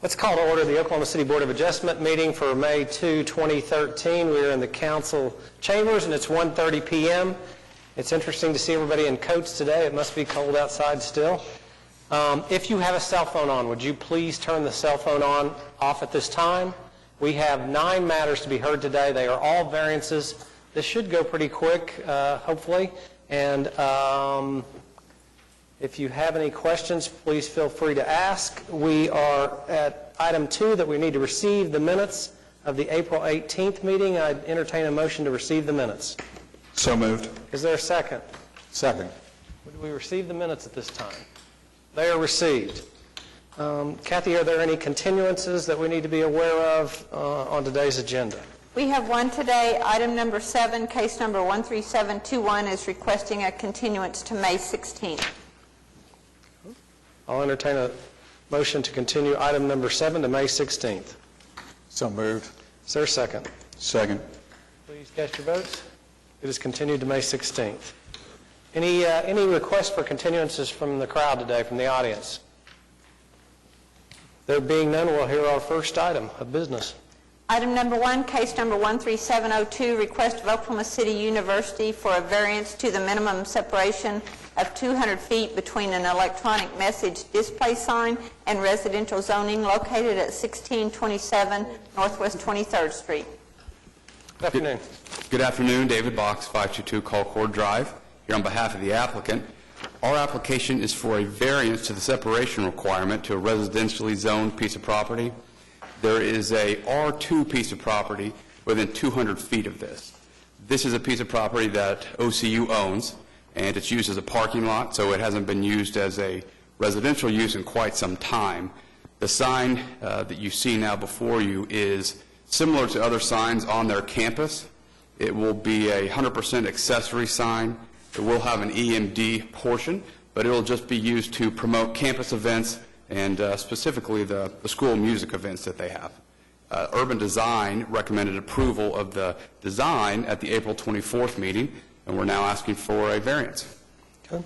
Let's call to order the Oklahoma City Board of Adjustment meeting for May 2, 2013. We are in the council chambers and it's 1:30 p.m. It's interesting to see everybody in coats today. It must be cold outside still. If you have a cell phone on, would you please turn the cell phone off at this time? We have 9 matters to be heard today. They are all variances. This should go pretty quick, hopefully. And if you have any questions, please feel free to ask. We are at item 2 that we need to receive the minutes of the April 18th meeting. I'd entertain a motion to receive the minutes. So moved. Is there a second? Second. Would we receive the minutes at this time? They are received. Kathy, are there any continuances that we need to be aware of on today's agenda? We have one today. Item number 7, case number 13721 is requesting a continuance to May 16th. I'll entertain a motion to continue item number 7 to May 16th. So moved. Is there a second? Second. Please cast your votes. It is continued to May 16th. Any requests for continuances from the crowd today, from the audience? There being none, we'll hear our first item of business. Item number 1, case number 13702, request of Oklahoma City University for a variance to the minimum separation of 200 feet between an electronic message display sign and residential zoning located at 1627 Northwest 23rd Street. Good afternoon. Good afternoon. David Box, 522 Colcord Drive, here on behalf of the applicant. Our application is for a variance to the separation requirement to a residentially zoned piece of property. There is a R2 piece of property within 200 feet of this. This is a piece of property that OCU owns, and it's used as a parking lot, so it hasn't been used as a residential use in quite some time. The sign that you see now before you is similar to other signs on their campus. It will be a 100% accessory sign. It will have an EMD portion, but it will just be used to promote campus events and specifically the school music events that they have. Urban Design recommended approval of the design at the April 24th meeting, and we're now asking for a variance. Okay.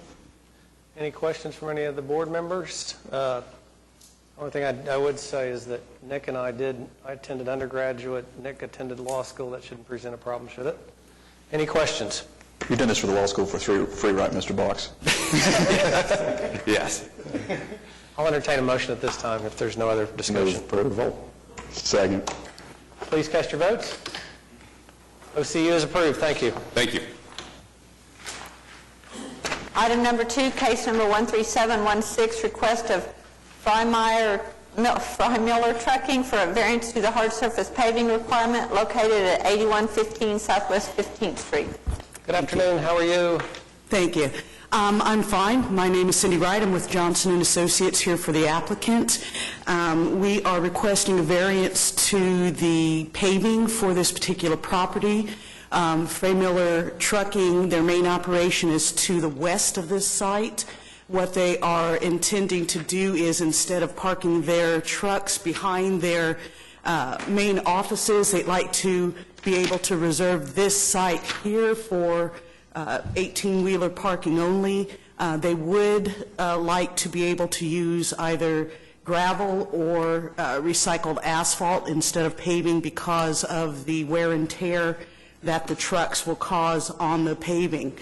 Any questions from any of the board members? Only thing I would say is that Nick and I attended undergraduate, Nick attended law school. That shouldn't present a problem, should it? Any questions? You've done this for the law school for free, right, Mr. Box? Yes. I'll entertain a motion at this time if there's no other discussion. Move approval. Second. Please cast your votes. OCU is approved. Thank you. Thank you. Item number 2, case number 13716, request of Frymiller Trucking for a variance to the hard surface paving requirement located at 8115 Southwest 15th Street. Good afternoon. How are you? Thank you. I'm fine. My name is Cindy Wright. I'm with Johnson & Associates here for the applicant. We are requesting a variance to the paving for this particular property. Frymiller Trucking, their main operation is to the west of this site. What they are intending to do is, instead of parking their trucks behind their main offices, they'd like to be able to reserve this site here for 18-wheeler parking only. They would like to be able to use either gravel or recycled asphalt instead of paving because of the wear and tear that the trucks will cause on the paving.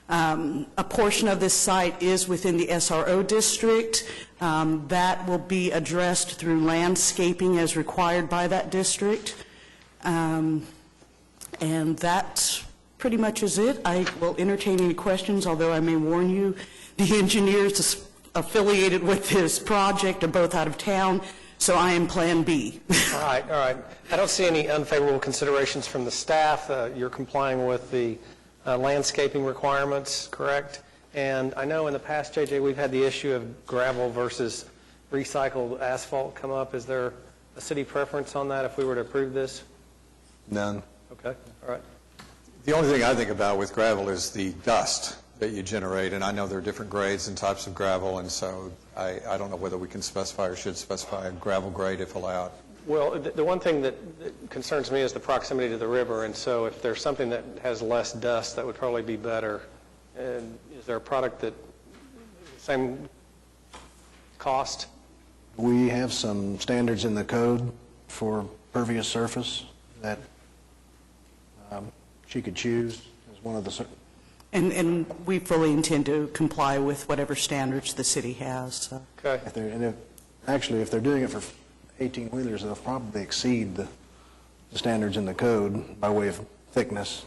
A portion of this site is within the SRO district. That will be addressed through landscaping as required by that district. And that pretty much is it. I will entertain any questions, although I may warn you, the engineers affiliated with this project are both out of town, so I am Plan B. All right. I don't see any unfavorable considerations from the staff. You're complying with the landscaping requirements, correct? And I know in the past, JJ, we've had the issue of gravel versus recycled asphalt come up. Is there a city preference on that if we were to approve this? None. Okay. All right. The only thing I think about with gravel is the dust that you generate, and I know there are different grades and types of gravel, and so I don't know whether we can specify or should specify a gravel grade if allowed. Well, the one thing that concerns me is the proximity to the river, and so if there's something that has less dust, that would probably be better. And is there a product that same cost? We have some standards in the code for pervious surface that she could choose as one of the, And we fully intend to comply with whatever standards the city has. So. Okay. if they're doing it for 18-wheelers, they'll probably exceed the standards in the code by way of thickness.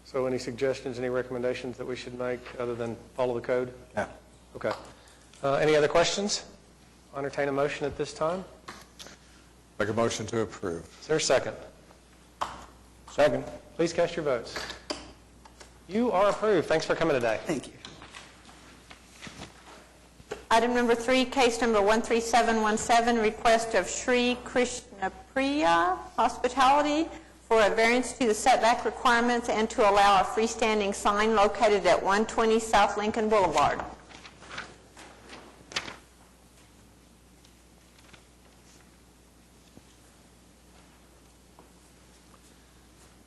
So any suggestions, any recommendations that we should make other than follow the code? Yeah. Okay. Any other questions? I'll entertain a motion at this time. Make a motion to approve. Is there a second? Second. Please cast your votes. You are approved. Thanks for coming today. Thank you. Item number 3, case number 13717, request of Sri Krishnapriya Hospitality for a variance to the setback requirements and to allow a freestanding sign located at 120 South Lincoln Boulevard.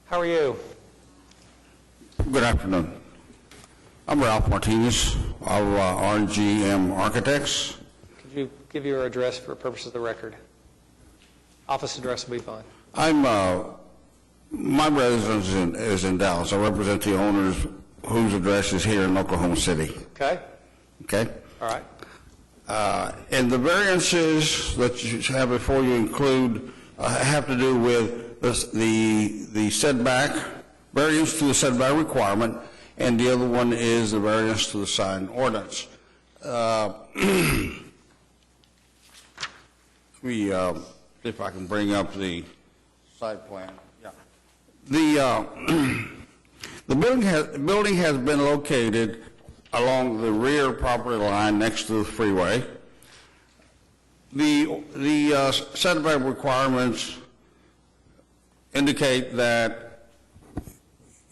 How are you? Good afternoon. I'm Ralph Martinez of RGM Architects. Could you give your address for purposes of the record? Office address will be fine. My residence is in Dallas. I represent the owners whose address is here in Oklahoma City. Okay? Okay? All right. And the variances that you have before you include have to do with the setback, variance to the setback requirement, and the other one is the variance to the sign ordinance. Let me see if I can bring up the site plan. Yeah. The building has been located along the rear property line next to the freeway. The setback requirements indicate that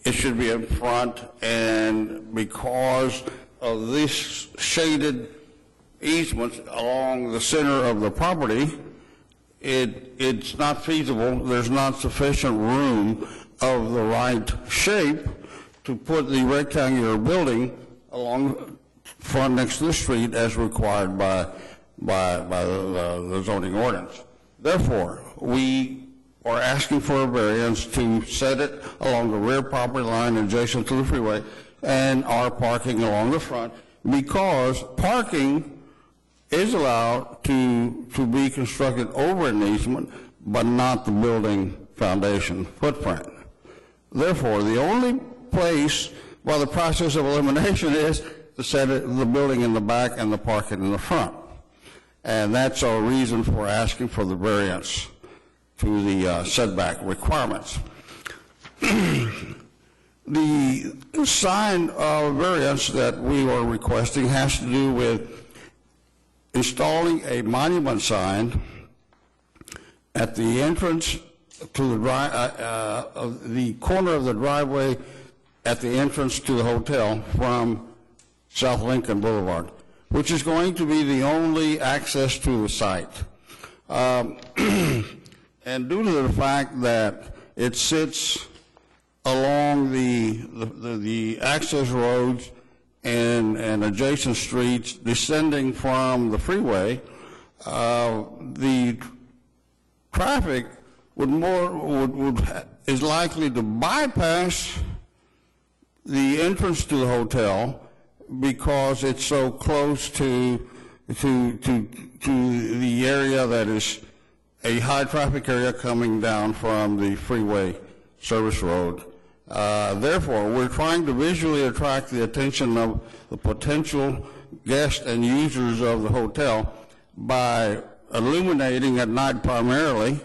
it should be in front, and because of these shaded easements along the center of the property, it's not feasible. There's not sufficient room of the right shape to put the rectangular building along front next to the street as required by the zoning ordinance. Therefore, we are asking for a variance to set it along the rear property line adjacent to the freeway and are parking along the front, because parking is allowed to be constructed over an easement, but not the building foundation footprint. Therefore, the only place, well, the process of elimination is to set the building in the back and the parking in the front. And that's our reason for asking for the variance to the setback requirements. The sign variance that we are requesting has to do with installing a monument sign at the entrance to the corner of the driveway at the entrance to the hotel from South Lincoln Boulevard, which is going to be the only access to the site. And due to the fact that it sits along the access roads and adjacent streets descending from the freeway, the traffic is likely to bypass the entrance to the hotel because it's so close to the area that is a high traffic area coming down from the freeway service road. Therefore, we're trying to visually attract the attention of the potential guests and users of the hotel by illuminating at night primarily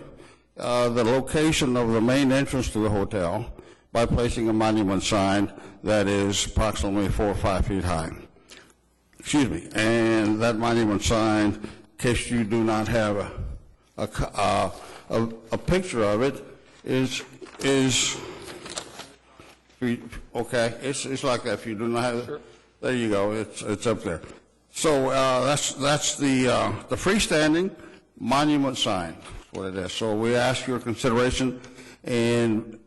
the location of the main entrance to the hotel by placing a monument sign that is approximately 4 or 5 feet high. Excuse me. And that monument sign, in case you do not have a picture of it, is okay. It's like that. If you do not have it, there you go. It's up there. So that's the freestanding monument sign. That's what it is. So we ask your consideration in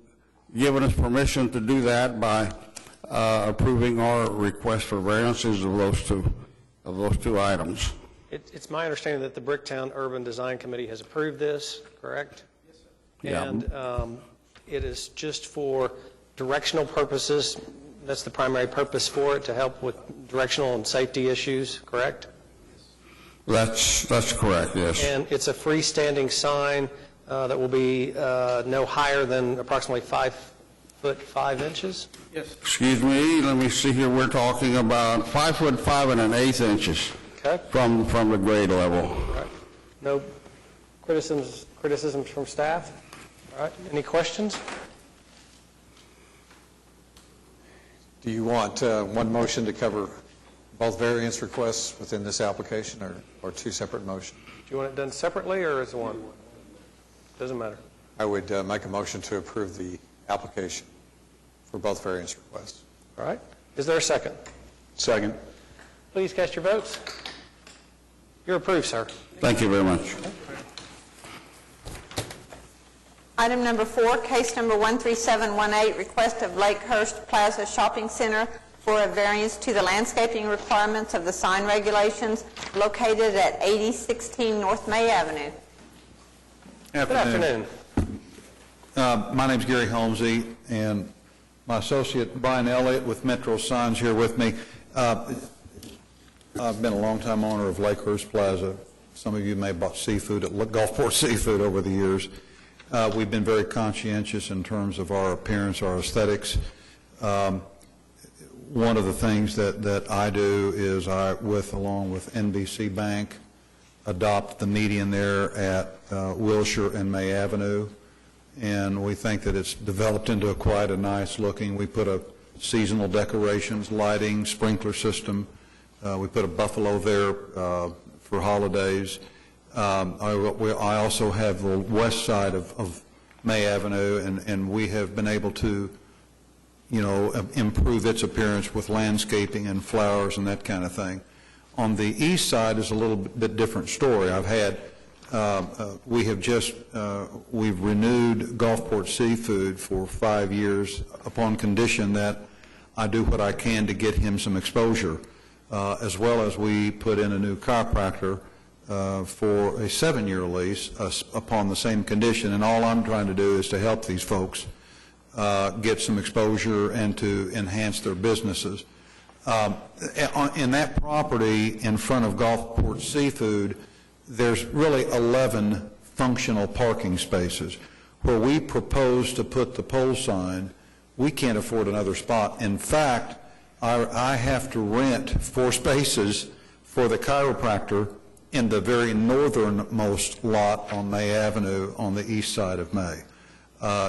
giving us permission to do that by approving our request for variances of those two items. It's my understanding that the Bricktown Urban Design Committee has approved this, correct? Yes, sir. Yeah. And it is just for directional purposes. That's the primary purpose for it, to help with directional and safety issues, correct? That's correct, yes. And it's a freestanding sign that will be no higher than approximately 5 foot 5 inches? Excuse me, let me see here, we're talking about 5 foot 5 and an eighth inches Okay. from the grade level. All right. No criticisms from staff? All right. Any questions? Do you want one motion to cover both variance requests within this application, or two separate motions? Do you want it done separately or as one? Doesn't matter. I would make a motion to approve the application for both variance requests. All right. Is there a second? Second. Please cast your votes. You're approved, sir. Thank you very much. Item number 4, case number 13718, request of Lakehurst Plaza Shopping Center for a variance to the landscaping requirements of the sign regulations located at 8016 North May Avenue. Good afternoon. My name's Gary Holmesy, and my associate Brian Elliott with Metro Signs here with me. I've been a long-time owner of Lakehurst Plaza. Some of you may have bought seafood at Gulfport Seafood over the years. We've been very conscientious in terms of our appearance, our aesthetics. One of the things that I do is along with NBC Bank, adopt the median there at Wilshire and May Avenue, and we think that it's developed into quite a nice looking. We put a seasonal decorations, lighting, sprinkler system. We put a buffalo there for holidays. I also have the west side of May Avenue, and we have been able to, improve its appearance with landscaping and flowers and that kind of thing. On the east side is a little bit different story. We've renewed Gulfport Seafood for 5 years upon condition that I do what I can to get him some exposure, as well as we put in a new chiropractor for a 7-year lease upon the same condition, and all I'm trying to do is to help these folks get some exposure and to enhance their businesses. In that property in front of Gulfport Seafood, there's really 11 functional parking spaces. Where we propose to put the pole sign, we can't afford another spot. In fact, I have to rent 4 spaces for the chiropractor in the very northernmost lot on May Avenue on the east side of May,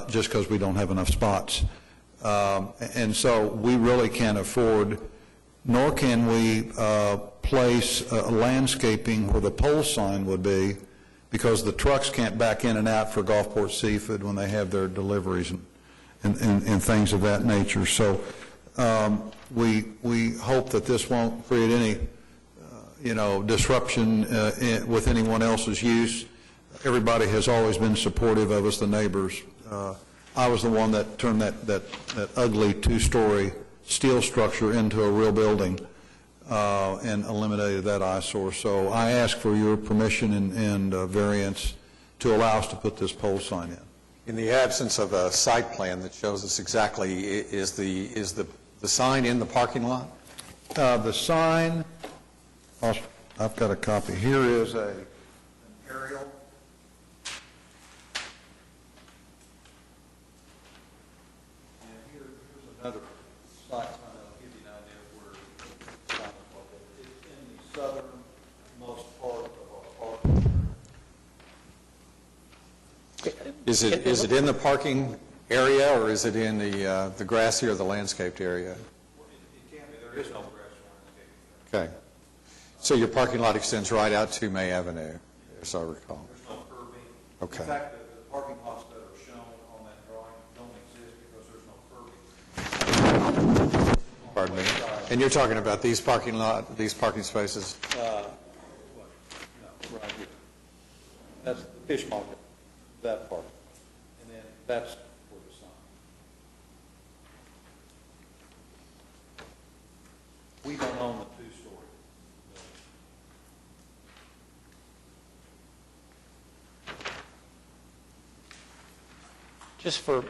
just because we don't have enough spots. And so we really can't afford, nor can we place landscaping where the pole sign would be, because the trucks can't back in and out for Gulfport Seafood when they have their deliveries and things of that nature. So we hope that this won't create any disruption with anyone else's use. Everybody has always been supportive of us, the neighbors. I was the one that turned that ugly 2-story steel structure into a real building and eliminated that eyesore. So I ask for your permission and variance to allow us to put this pole sign in. In the absence of a site plan that shows us exactly, is the sign in the parking lot? The sign, I've got a copy. Here is an aerial. And here's another site plan that'll give you an idea of where it's in the southernmost part of our parking. Is it in the parking area, or is it in the grassy or the landscaped area? It can't be. There is no grass or landscaping. Okay. So your parking lot extends right out to May Avenue, as I recall. There's no curbing. Okay. In fact, the parking lots that are shown on that drawing don't exist because there's no curbing. Pardon me. And you're talking about these parking spaces? No, right here. That's the fish market, that part. And then that's for the sign. We don't own the 2-story. Just for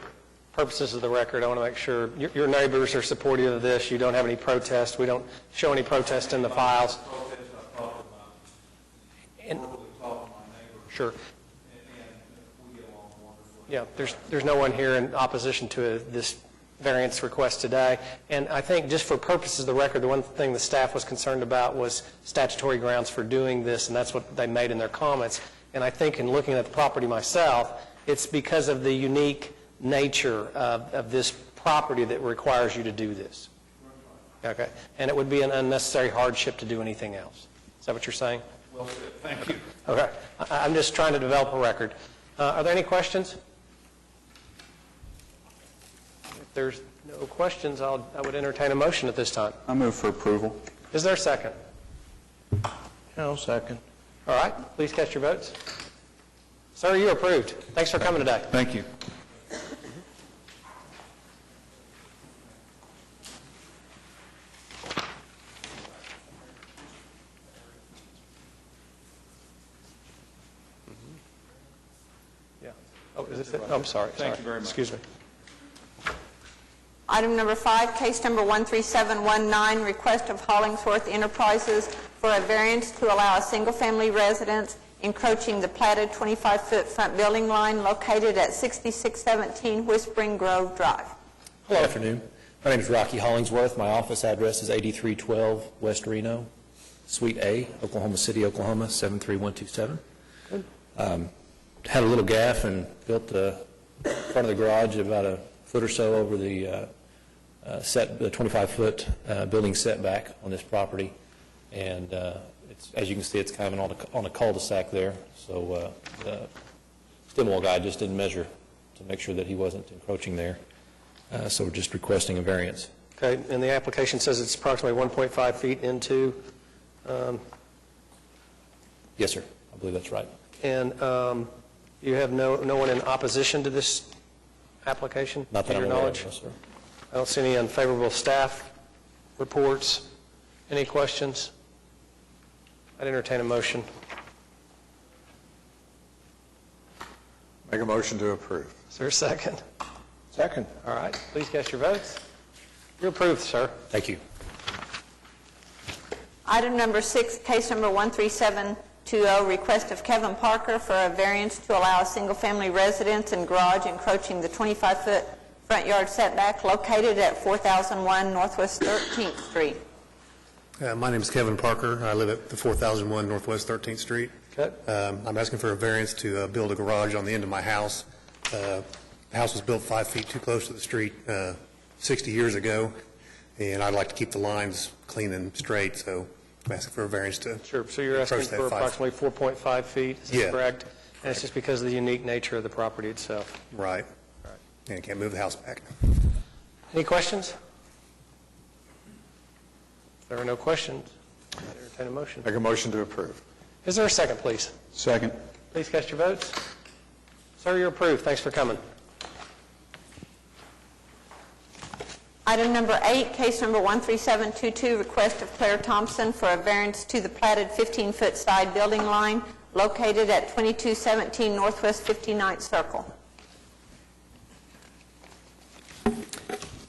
purposes of the record, I want to make sure your neighbors are supportive of this. You don't have any protest. We don't show any protest in the files. And, sure. Yeah, there's no one here in opposition to this variance request today. And I think just for purposes of the record, the one thing the staff was concerned about was statutory grounds for doing this, and that's what they made in their comments. And I think in looking at the property myself, it's because of the unique nature of this property that requires you to do this. Okay. And it would be an unnecessary hardship to do anything else. Is that what you're saying? Well said. Thank you. Okay. I'm just trying to develop a record. Are there any questions? If there's no questions, I would entertain a motion at this time. I move for approval. Is there a second? No, second. All right. Please cast your votes. Sir, you're approved. Thanks for coming today. Thank you. Yeah. Oh, is this it? Oh, I'm sorry. Thank you very much. Excuse me. Item number 5, case number 13719, request of Hollingsworth Enterprises for a variance to allow a single-family residence encroaching the platted 25-foot front building line located at 6617 Whispering Grove Drive. Good afternoon. My name is Rocky Hollingsworth. My office address is 8312 West Reno, Suite A, Oklahoma City, Oklahoma, 73127. Had a little gaffe and built the front of the garage about a foot or so over the the 25-foot building setback on this property. And as you can see, it's kind of on a cul-de-sac there. So the stem wall guy just didn't measure to make sure that he wasn't encroaching there. So we're just requesting a variance. Okay. And the application says it's approximately 1.5 feet into. Yes, sir. I believe that's right. And you have no one in opposition to this application? Not that to I'm your aware knowledge? of, no, sir. I don't see any unfavorable staff reports. Any questions? I'd entertain a motion. Make a motion to approve. Is there a second? Second. All right. Please cast your votes. You're approved, sir. Thank you. Item number 6, case number 13720, request of Kevin Parker for a variance to allow a single-family residence and garage encroaching the 25-foot front yard setback located at 4001 Northwest 13th Street. My name is Kevin Parker. I live at the 4001 Northwest 13th Street. Okay. I'm asking for a variance to build a garage on the end of my house. The house was built 5 feet too close to the street 60 years ago, and I'd like to keep the lines clean and straight, so I'm asking for a variance to Sure. So you're asking approach that for 5 approximately 4.5 feet, is that Yeah. correct? And it's just because of the unique nature of the property itself. Right. And I can't move the house back. Any questions? If there are no questions, I'd entertain a motion. Make a motion to approve. Is there a second, please? Second. Please cast your votes. Sir, you're approved. Thanks for coming. Item number 8, case number 13722, request of Claire Thompson for a variance to the platted 15-foot side building line located at 2217 Northwest 59th Circle.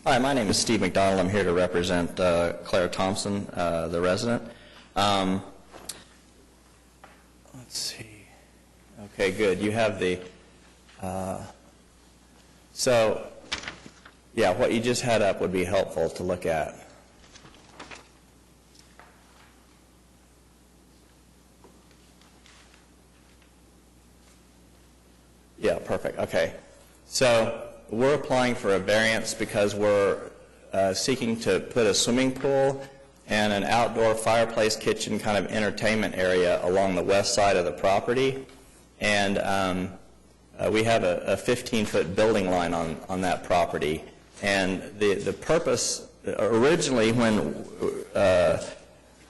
Hi, my name is Steve McDonald. I'm here to represent Claire Thompson, the resident. Let's see. Okay, good. You have the... So, yeah, what you just had up would be helpful to look at. Yeah, perfect. Okay. So we're applying for a variance because we're seeking to put a swimming pool and an outdoor fireplace kitchen kind of entertainment area along the west side of the property. And we have a 15-foot building line on that property. And the purpose, originally when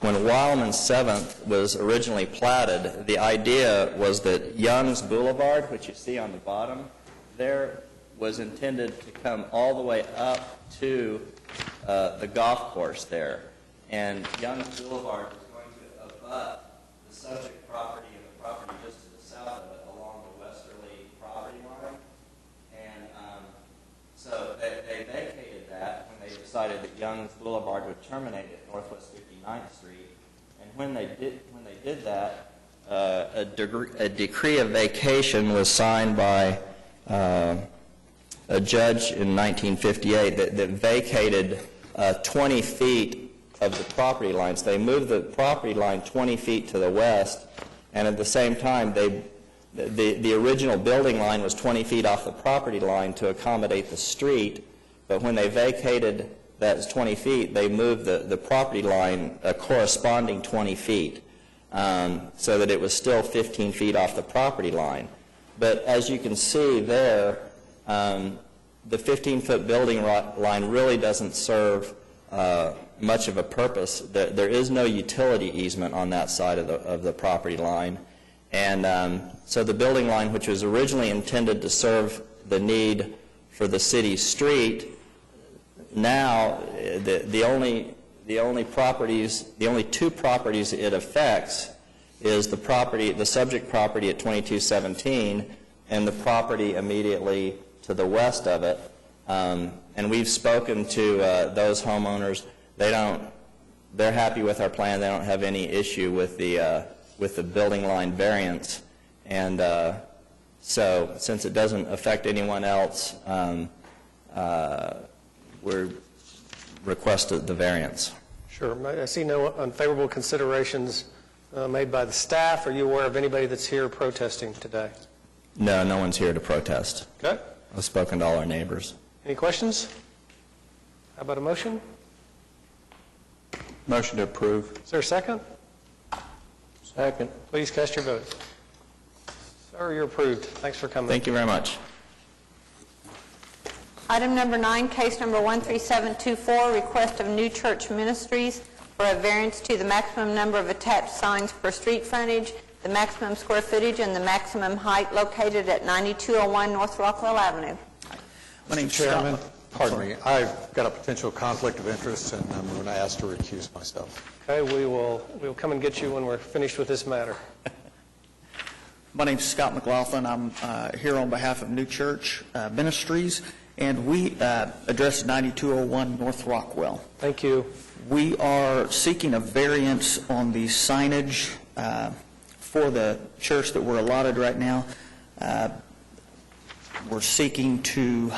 Wildman 7th was originally platted, the idea was that Young's Boulevard, which you see on the bottom there, was intended to come all the way up to the golf course there. And Young's Boulevard was going to abut the subject property and the property just to the south of it along the westerly property line. And terminate at Northwest 59th Street. And when they did that, a decree of vacation was signed by a judge in 1958 that vacated 20 feet of the property lines. They moved the property line 20 feet to the west, and at the same time, the original building line was 20 feet off the property line to accommodate the street, but when they vacated that 20 feet, they moved the property line a corresponding 20 feet, so that it was still 15 feet off the property line. But as you can see there, the 15-foot building line really doesn't serve much of a purpose. There is no utility easement on that side of the property line. And so the building line, which was originally intended to serve the need for the city street, now the only two properties it affects is the subject property at 2217 and the property immediately to the west of it. And we've spoken to those homeowners. They're happy with our plan. They don't have any issue with the building line variance. And so since it doesn't affect anyone else, we requested the variance. Sure. I see no unfavorable considerations made by the staff. Are you aware of anybody that's here protesting today? No, no one's here to protest. Okay. I've spoken to all our neighbors. Any questions? How about a motion? Motion to approve. Is there a second? Second. Please cast your vote. Sir, you're approved. Thanks for coming. Thank you very much. Item number 9, case number 13724, request of New Church Ministries for a variance to the maximum number of attached signs per street frontage, the maximum square footage, and the maximum height located at 9201 North Rockwell Avenue. My name's Chairman. Pardon me. I've got a potential conflict of interest, and I'm going to ask to recuse myself. Okay, we'll come and get you when we're finished with this matter. My name's Scott McLaughlin. I'm here on behalf of New Church Ministries, and we address 9201 North Rockwell. Thank you. We are seeking a variance on the signage for the church that we're allotted right now. We're seeking to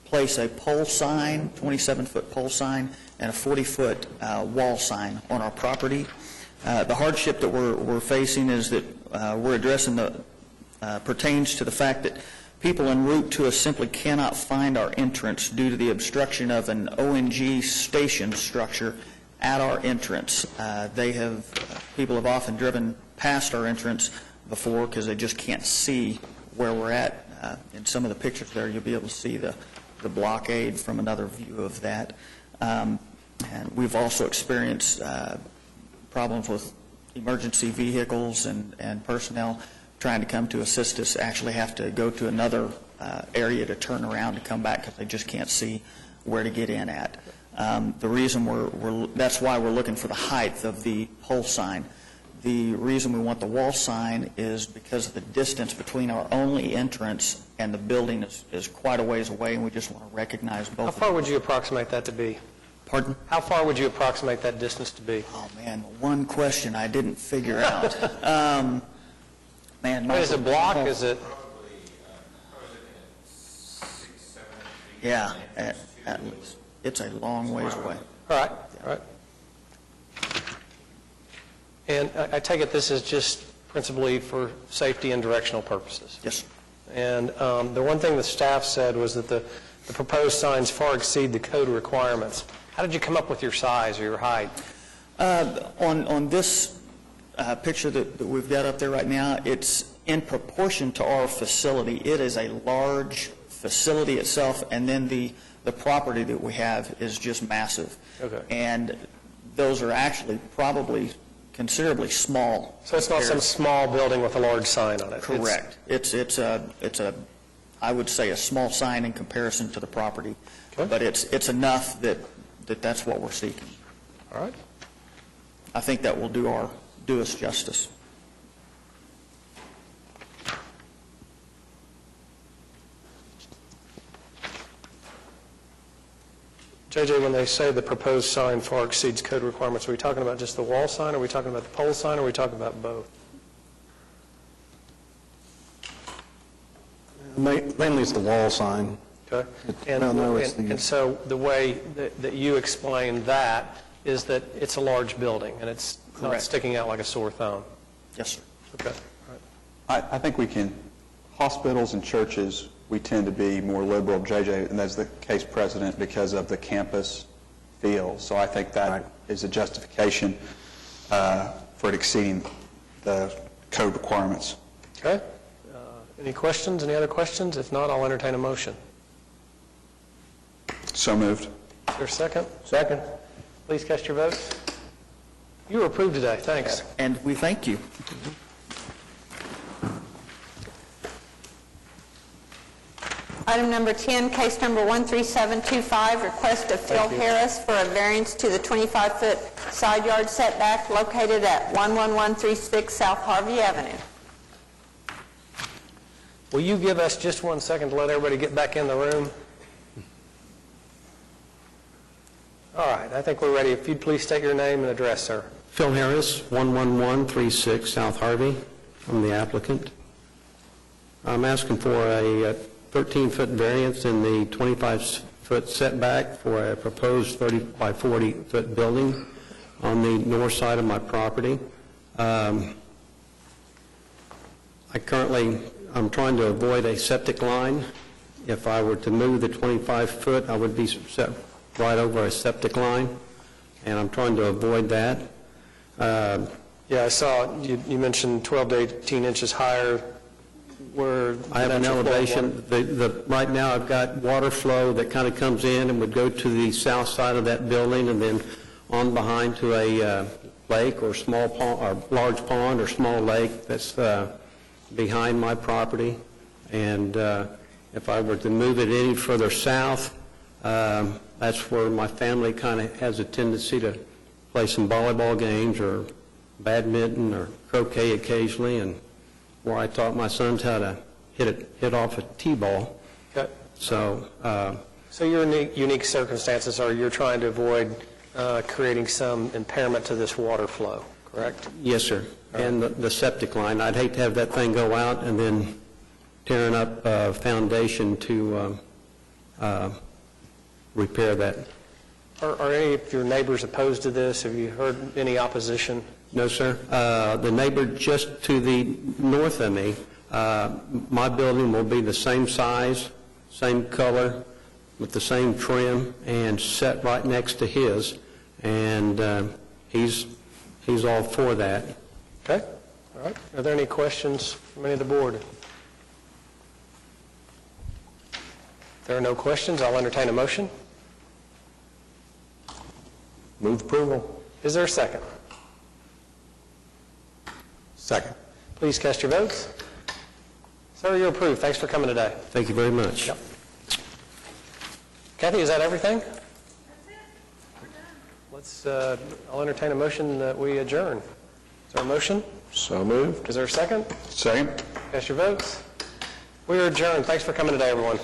place a pole sign, 27-foot pole sign, and a 40-foot wall sign on our property. The hardship that we're facing is that we're addressing pertains to the fact that people en route to us simply cannot find our entrance due to the obstruction of an ONG station structure at our entrance. People have often driven past our entrance before because they just can't see where we're at. In some of the pictures there, you'll be able to see the blockade from another view of that. And we've also experienced problems with emergency vehicles and personnel trying to come to assist us actually have to go to another area to turn around to come back because they just can't see where to get in at. The reason that's why we're looking for the height of the pole sign. The reason we want the wall sign is because of the distance between our only entrance and the building is quite a ways away, and we just want to recognize both. How far would you approximate that to be? Pardon? How far would you approximate that distance to be? Oh, man, one question I didn't figure out. Man, Is it a block? Is it? Yeah, at least. It's a long ways away. All right. All right. And I take it this is just principally for safety and directional purposes? Yes. And the one thing the staff said was that the proposed signs far exceed the code requirements. How did you come up with your size or your height? On this picture that we've got up there right now, it's in proportion to our facility. It is a large facility itself, and then the property that we have is just massive. Okay. And those are actually probably considerably small. So it's not some small building with a large sign on it? Correct. It's I would say a small sign in comparison to the property. Okay. But it's enough that's what we're seeking. All right. I think that will do us justice. JJ, when they say the proposed sign far exceeds code requirements, are we talking about just the wall sign, are we talking about the pole sign, or are we talking about both? Mainly it's the wall sign. Okay? No, it's the- And so the way that you explained that is that it's a large building, and it's not Correct. sticking out like a sore thumb. Yes, sir. Okay. I think we can, hospitals and churches, we tend to be more liberal, JJ, and that's the case precedent because of the campus feel. So I think that is a justification for it exceeding the code requirements. Okay? Any questions, any other questions? If not, I'll entertain a motion. So moved. Is there a second? Second. Please cast your votes. You were approved today. Thanks. And we thank you. Item number 10, case number 13725, request of Phil Harris for a variance to the 25-foot side yard setback located at 11136 South Harvey Avenue. Will you give us just 1 second to let everybody get back in the room? All right, I think we're ready. If you'd please state your name and address, sir. Phil Harris, 11136 South Harvey. I'm the applicant. I'm asking for a 13-foot variance in the 25-foot setback for a proposed 30 by 40-foot building on the north side of my property. I'm trying to avoid a septic line. If I were to move the 25-foot, I would be set right over a septic line, and I'm trying to avoid that. Yeah, I saw you mentioned 12 to 18 inches higher. Where I have an elevation. Right now, I've got water flow that kind of comes in and would go to the south side of that building, and then on behind to a lake or small pond, or large pond or small lake that's behind my property. And if I were to move it any further south, that's where my family kind of has a tendency to play some volleyball games or badminton or croquet occasionally, and where I taught my sons how to hit off a T-ball. Okay. So your unique circumstances are you're trying to avoid creating some impairment to this water flow, correct? yes, sir. And the septic line, I'd hate to have that thing go out and then tearing up foundation to repair that. Are any of your neighbors opposed to this? Have you heard any opposition? No, sir. The neighbor just to the north of me, my building will be the same size, same color, with the same trim, and set right next to his, and he's all for that. Okay. All right. Are there any questions from any of the board? If there are no questions, I'll entertain a motion. Move approval. Is there a second? Second. Please cast your votes. Sir, you're approved. Thanks for coming today. Thank you very much. Yep. Kathy, is that everything? Let's, I'll entertain a motion that we adjourn. Is there a motion? So moved. Is there a second? Second. Cast your votes. We are adjourned. Thanks for coming today, everyone.